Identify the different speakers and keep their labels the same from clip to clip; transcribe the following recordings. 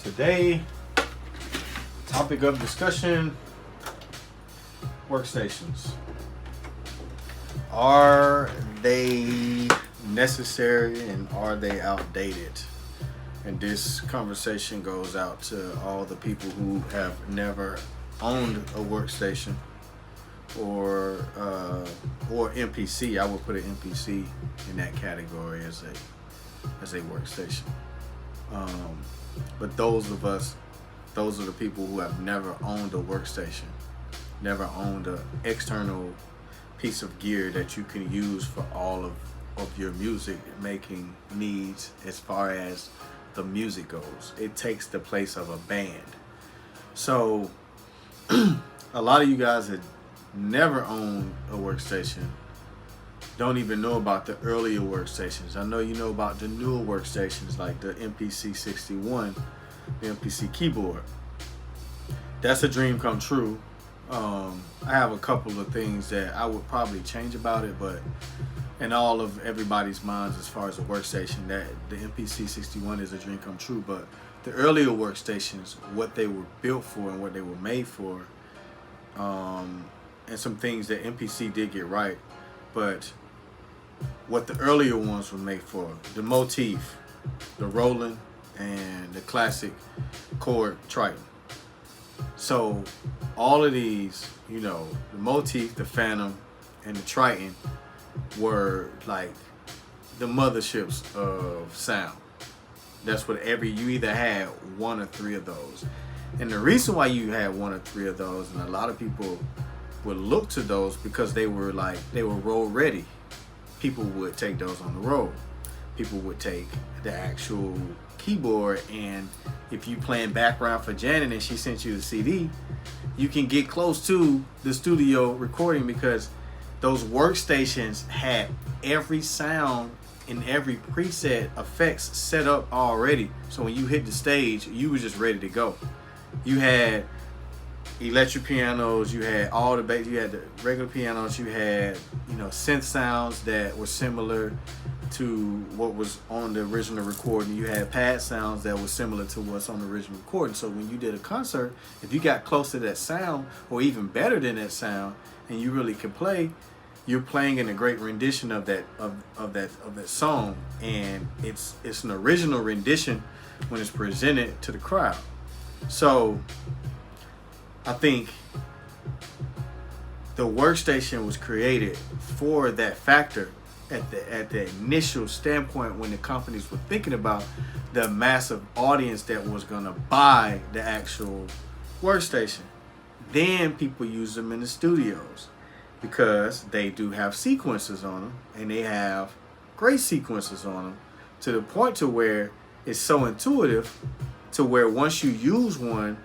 Speaker 1: Today, topic of discussion, workstations. Are they necessary and are they outdated? And this conversation goes out to all the people who have never owned a workstation or MPC. I would put an MPC in that category as a workstation. But those are the people who have never owned a workstation, never owned an external piece of gear that you can use for all of your music making needs as far as the music goes. It takes the place of a band. So a lot of you guys that never owned a workstation don't even know about the earlier workstations. I know you know about the newer workstations like the MPC 61, the MPC keyboard. That's a dream come true. I have a couple of things that I would probably change about it, but in all of everybody's minds as far as a workstation, that the MPC 61 is a dream come true. But the earlier workstations, what they were built for and what they were made for, and some things that MPC did get right, but what the earlier ones were made for, the motif, the Roland, and the classic chord Triton. So all of these, the motif, the Phantom, and the Triton were like the motherships of sound. That's what you either had one or three of those. And the reason why you had one or three of those, and a lot of people would look to those because they were road ready. People would take those on the road. People would take the actual keyboard, and if you playing background for Janet and she sent you the CD, you can get close to the studio recording because those workstations had every sound and every preset effects set up already. So when you hit the stage, you were just ready to go. You had electric pianos, you had all the bass, you had the regular pianos, you had synth sounds that were similar to what was on the original recording. You had pad sounds that were similar to what's on the original recording. So when you did a concert, if you got close to that sound or even better than that sound and you really could play, you're playing in a great rendition of that song, and it's an original rendition when it's presented to the crowd. So I think the workstation was created for that factor at the initial standpoint when the companies were thinking about the massive audience that was going to buy the actual workstation. Then people use them in the studios because they do have sequences on them, and they have great sequences on them to the point to where it's so intuitive to where once you use one,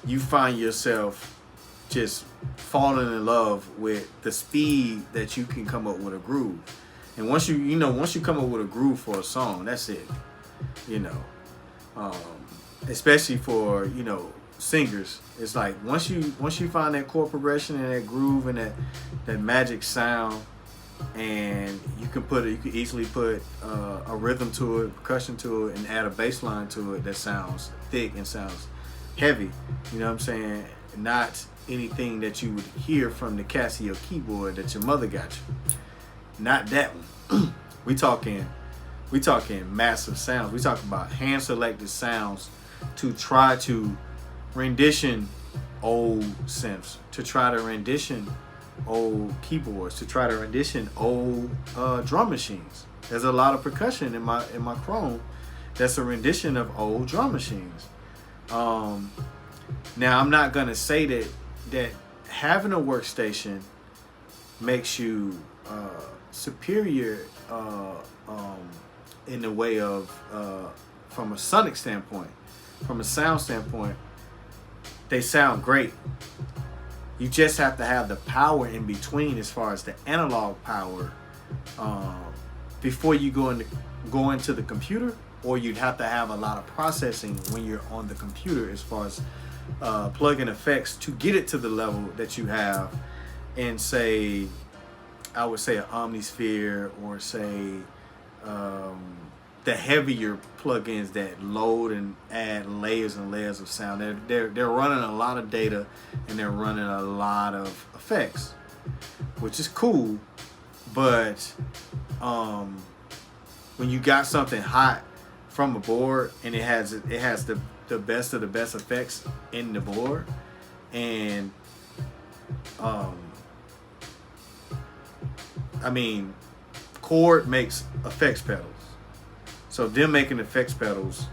Speaker 1: you find yourself just falling in love with the speed that you can come up with a groove. And once you come up with a groove for a song, that's it. Especially for singers, it's like once you find that chord progression and that groove and that magic sound, and you can easily put a rhythm to it, percussion to it, and add a bass line to it that sounds thick and sounds heavy. You know what I'm saying? Not anything that you would hear from the Casio keyboard that your mother got you. Not that one. we talking massive sounds. We talking about hand selected sounds to try to rendition old synths, to try to rendition old keyboards, to try to rendition old drum machines. There's a lot of percussion in my Chrome that's a rendition of old drum machines. Now I'm not gonna say that having a workstation makes you superior in the way of from a sonic standpoint, from a sound standpoint. They sound great. You just have to have the power in between as far as the analog power before you go into the computer, or you'd have to have a lot of processing when you're on the computer as far as plug-in effects to get it to the level that you have in, I would say an Omnisphere, or say the heavier plugins that load and add layers and layers of sound. They're running a lot of data, and they're running a lot of effects, which is cool. But when you got something hot from a board and it has the best of the best effects in the board, and I mean, Chord makes effects pedals. So them making effects pedals,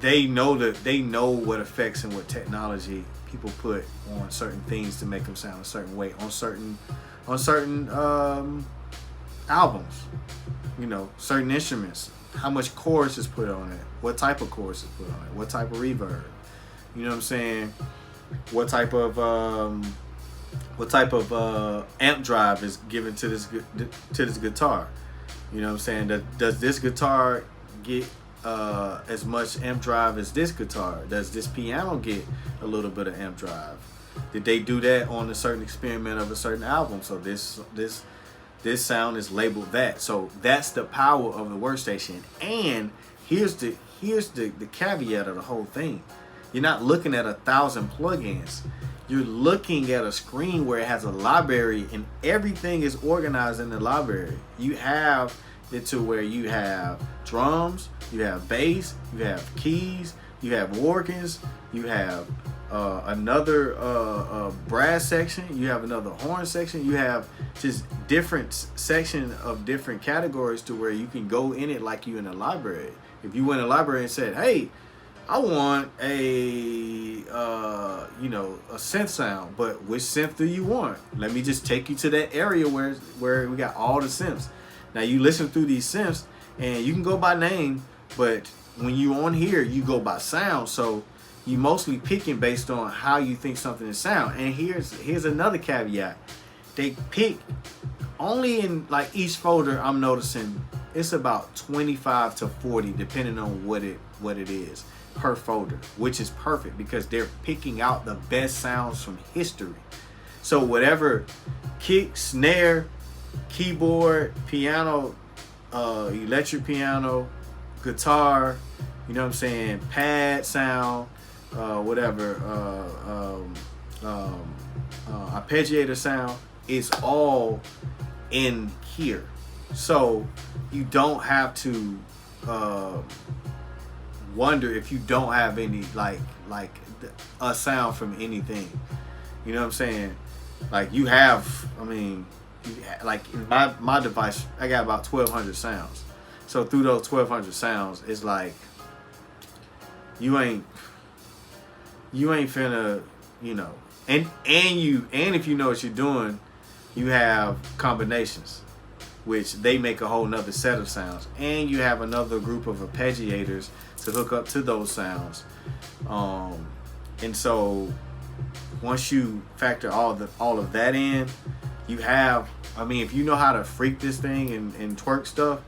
Speaker 1: they know what effects and what technology people put on certain things to make them sound a certain way on certain albums. You know, certain instruments, how much chorus is put on it, what type of chorus is put on it, what type of reverb. You know what I'm saying? What type of amp drive is given to this guitar? You know what I'm saying? Does this guitar get as much amp drive as this guitar? Does this piano get a little bit of amp drive? Did they do that on a certain experiment of a certain album? So this sound is labeled that. So that's the power of the workstation. And here's the caveat of the whole thing. You're not looking at 1,000 plugins. You're looking at a screen where it has a library and everything is organized in the library. You have it to where you have drums, you have bass, you have keys, you have organs, you have another brass section, you have another horn section, you have just different section of different categories to where you can go in it like you in a library. If you went in a library and said, hey, I want a synth sound, but which synth do you want? Let me just take you to that area where we got all the synths. Now you listen through these synths and you can go by name, but when you on here, you go by sound. So you mostly picking based on how you think something is sound. And here's another caveat. They pick only in like each folder. I'm noticing it's about 25 to 40 depending on what it is per folder, which is perfect because they're picking out the best sounds from history. So whatever kick, snare, keyboard, piano, electric piano, guitar, you know what I'm saying, pad sound, whatever, arpeggiator sound, is all in here. So you don't have to wonder if you don't have any like a sound from anything. You know what I'm saying? Like you have, I mean, like in my device, I got about 1,200 sounds. So through those 1,200 sounds, it's like you ain't finna, you know, and if you know what you're doing, you have combinations, which they make a whole nother set of sounds, and you have another group of arpeggiators to hook up to those sounds. And so once you factor all of that in, you have, I mean, if you know how to freak this thing and twerk stuff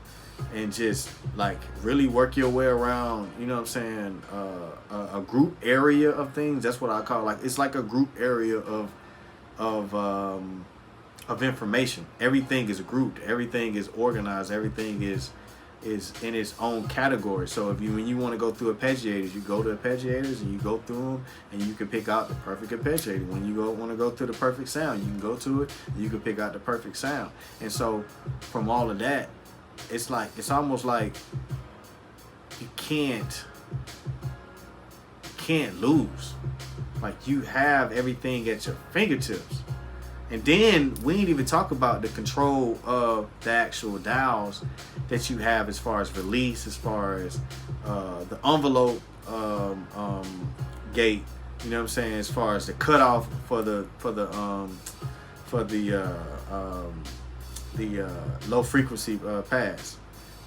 Speaker 1: and just like really work your way around, you know what I'm saying, a group area of things. That's what I call, like, it's like a group area of information. Everything is grouped, everything is organized, everything is in its own category. So when you want to go through arpeggiators, you go to arpeggiators and you go through them and you can pick out the perfect arpeggiator. When you want to go to the perfect sound, you can go to it and you can pick out the perfect sound. And so from all of that, it's almost like you can't lose. Like you have everything at your fingertips. And then we didn't even talk about the control of the actual dials that you have as far as release, as far as the envelope gate. You know what I'm saying? As far as the cutoff for the low frequency pass.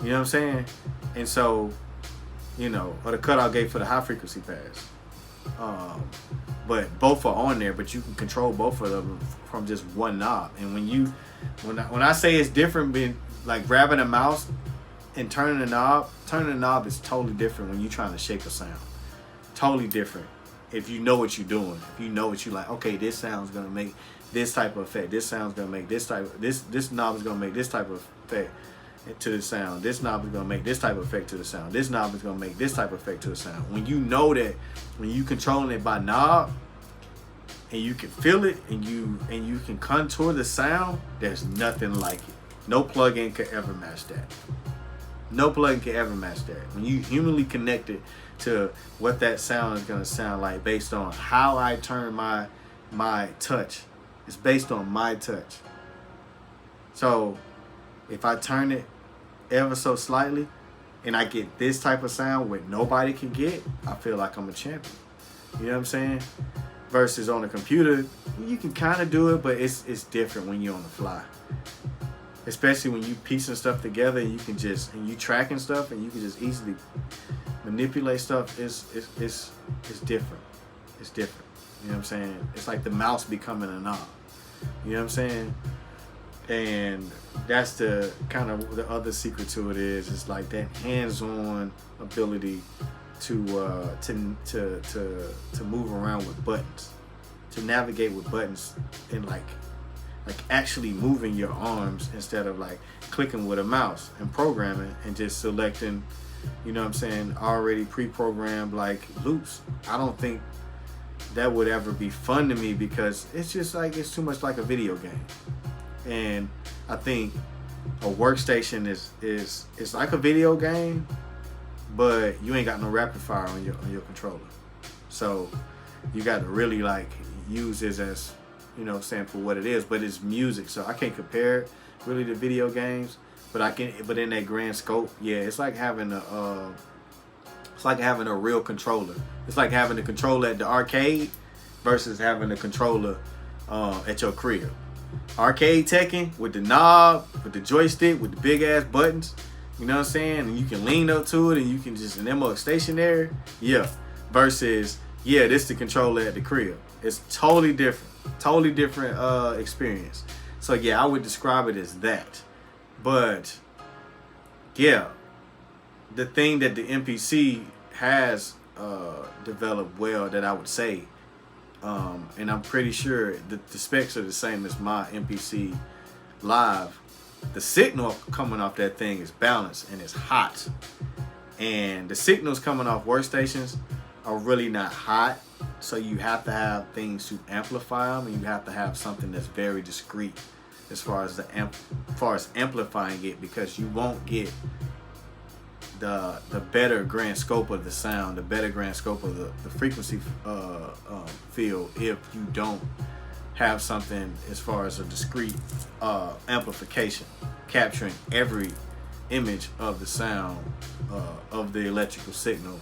Speaker 1: You know what I'm saying? And so, you know, or the cutoff gate for the high frequency pass. But both are on there, but you can control both of them from just one knob. And when I say it's different, being like grabbing a mouse and turning the knob is totally different when you're trying to shape a sound. Totally different. If you know what you're doing, if you know what you like, okay, this sound's gonna make this type of effect. This sound's gonna make this type. This knob is gonna make this type of effect. to the sound. This knob is gonna make this type of effect to the sound. This knob is gonna make this type of effect to the sound. When you know that, when you controlling it by knob, and you can feel it, and you can contour the sound, there's nothing like it. No plugin could ever match that. No plugin can ever match that. When you humanly connect it to what that sound is gonna sound like based on how I turn my touch. It's based on my touch. So if I turn it ever so slightly and I get this type of sound what nobody can get, I feel like I'm a champion. You know what I'm saying? Versus on a computer, you can kind of do it, but it's different when you're on the fly. Especially when you piecing stuff together and you can just, and you tracking stuff and you can just easily manipulate stuff. It's different. It's different. You know what I'm saying? It's like the mouse becoming a knob. You know what I'm saying? And that's the kind of the other secret to it is. It's like that hands-on ability to move around with buttons, to navigate with buttons, and like actually moving your arms instead of like clicking with a mouse and programming and just selecting, you know what I'm saying, already pre-programmed like loops. I don't think that would ever be fun to me because it's just like, it's too much like a video game. And I think a workstation is like a video game, but you ain't got no rapid fire on your controller. So you got to really like use this as, you know, saying for what it is, but it's music, so I can't compare it really to video games. But I can, but in that grand scope, yeah, it's like having a real controller. It's like having a controller at the arcade versus having a controller at your crib. Arcade Tekken with the knob, with the joystick, with the big ass buttons. You know what I'm saying? And you can lean up to it, and you can just, and them stationary. Yeah. Versus, yeah, this the controller at the crib. It's totally different. Totally different experience. So yeah, I would describe it as that. But yeah, the thing that the MPC has developed well, that I would say, and I'm pretty sure the specs are the same as my MPC Live. The signal coming off that thing is balanced and it's hot. And the signals coming off workstations are really not hot. So you have to have things to amplify them, and you have to have something that's very discreet as far as amplifying it, because you won't get the better grand scope of the sound, the better grand scope of the frequency field if you don't have something as far as a discrete amplification, capturing every image of the sound of the electrical signal.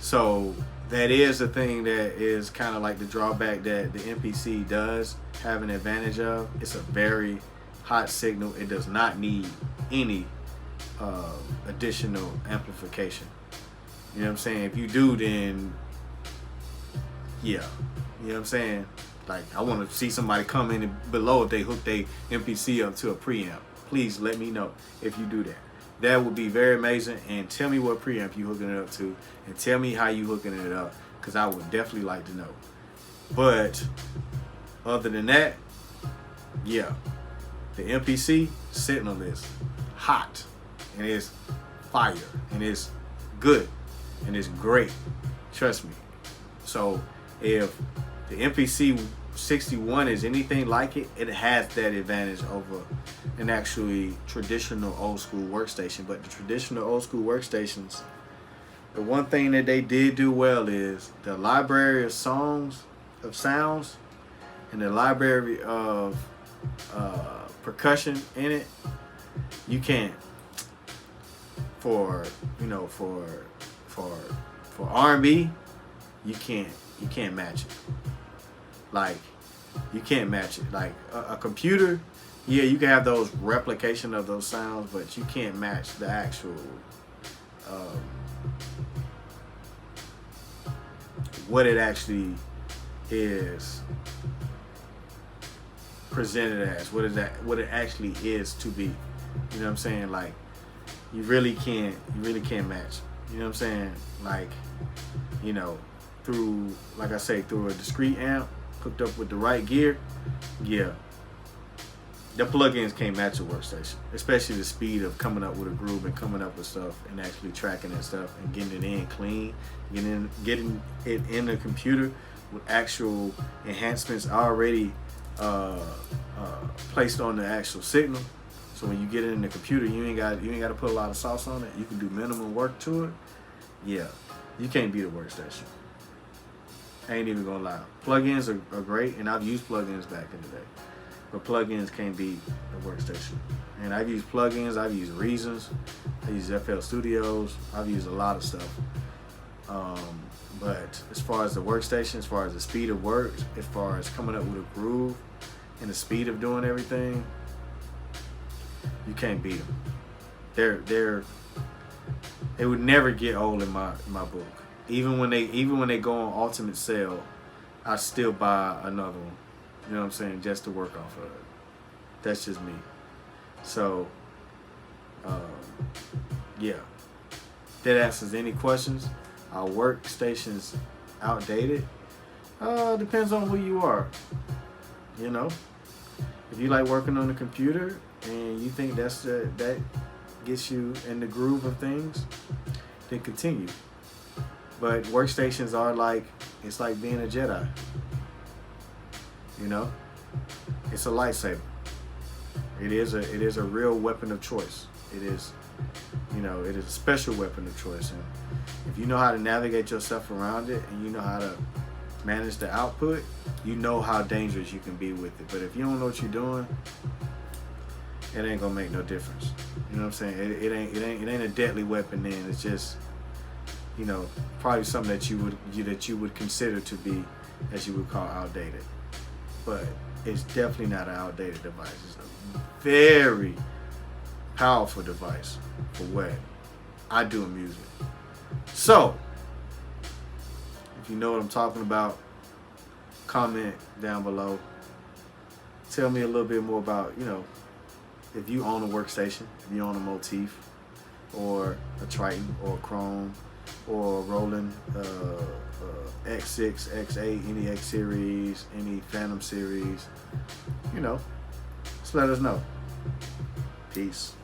Speaker 1: So that is the thing that is kind of like the drawback that the MPC does have an advantage of. It's a very hot signal. It does not need any additional amplification. You know what I'm saying? If you do, then yeah. You know what I'm saying? Like, I want to see somebody come in below if they hook their MPC up to a preamp. Please let me know if you do that. That would be very amazing. And tell me what preamp you hooking it up to, and tell me how you hooking it up, because I would definitely like to know. But other than that, yeah, the MPC signal is hot, and it's fire, and it's good, and it's great. Trust me. So if the MPC 61 is anything like it, it has that advantage over an actually traditional old school workstation. But the traditional old school workstations, the one thing that they did do well is the library of sounds, and the library of percussion in it. You can't, for R&B, you can't match it. Like, you can't match it. Like a computer, yeah, you can have those replication of those sounds, but you can't match the actual what it actually is presented as, what it actually is to be. You know what I'm saying? Like, you really can't match. You know what I'm saying? Like, you know, through, like I say, through a discrete amp hooked up with the right gear, yeah, the plugins can't match a workstation, especially the speed of coming up with a groove and coming up with stuff and actually tracking that stuff and getting it in clean, getting it in the computer with actual enhancements already placed on the actual signal. So when you get it in the computer, you ain't got to put a lot of sauce on it. You can do minimum work to it. Yeah, you can't beat a workstation. I ain't even gonna lie. Plugins are great, and I've used plugins back in the day. But plugins can't beat a workstation. And I've used plugins, I've used Reasons, I use FL Studios, I've used a lot of stuff. But as far as the workstation, as far as the speed of work, as far as coming up with a groove and the speed of doing everything, you can't beat them. They would never get old in my book. Even when they go on ultimate sale, I still buy another one. You know what I'm saying? Just to work off of it. That's just me. So, yeah. That answers any questions. Are workstations outdated? Depends on who you are. You know, if you like working on the computer and you think that gets you in the groove of things, then continue. But workstations are it's like being a Jedi. You know, it's a lightsaber. It is a real weapon of choice. It is a special weapon of choice. And if you know how to navigate yourself around it and you know how to manage the output, you know how dangerous you can be with it. But if you don't know what you're doing, it ain't gonna make no difference. You know what I'm saying? It ain't a deadly weapon then. It's just, probably something that you would consider to be, as you would call, outdated. But it's definitely not an outdated device. It's a very powerful device for what I do in music. So, if you know what I'm talking about, comment down below. Tell me a little bit more about, if you own a workstation, if you own a Motif, or a Triton, or a Chrome, or a Roland X6, X8, any X series, any Phantom series, just let us know. Peace.